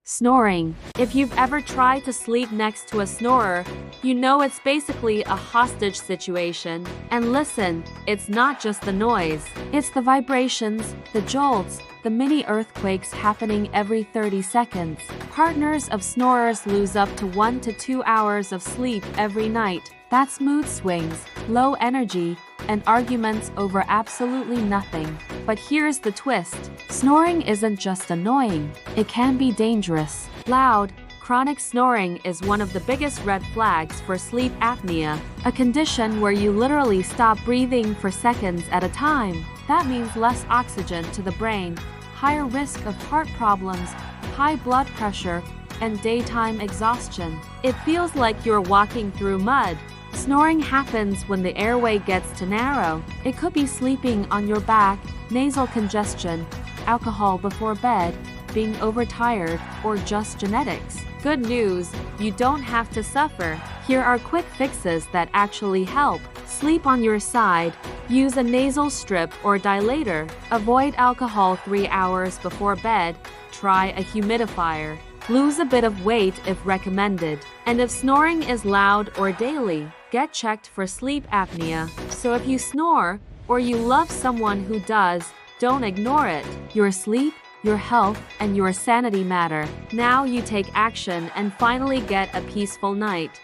Snoring. If you've ever tried to sleep next to a snorer, you know it's basically a hostage situation. And listen, it's not just the noise. It's the vibrations, the jolts, the mini earthquakes happening every 30 seconds. Partners of snorers lose up to 1 to 2 hours of sleep every night. That's mood swings, low energy, and arguments over absolutely nothing. But here's the twist. Snoring isn't just annoying, it can be dangerous. Loud, chronic snoring is one of the biggest red flags for sleep apnea, a condition where you literally stop breathing for seconds at a time. That means less oxygen to the brain, higher risk of heart problems, high blood pressure, and daytime exhaustion. It feels like you're walking through mud. Snoring happens when the airway gets too narrow. It could be sleeping on your back, nasal congestion, alcohol before bed, being overtired, or just genetics. Good news, you don't have to suffer. Here are quick fixes that actually help. Sleep on your side. Use a nasal strip or dilator. Avoid alcohol 3 hours before bed. Try a humidifier. Lose a bit of weight if recommended. And if snoring is loud or daily, get checked for sleep apnea. So if you snore, or you love someone who does, don't ignore it. Your sleep, your health, and your sanity matter. Now you take action and finally get a peaceful night.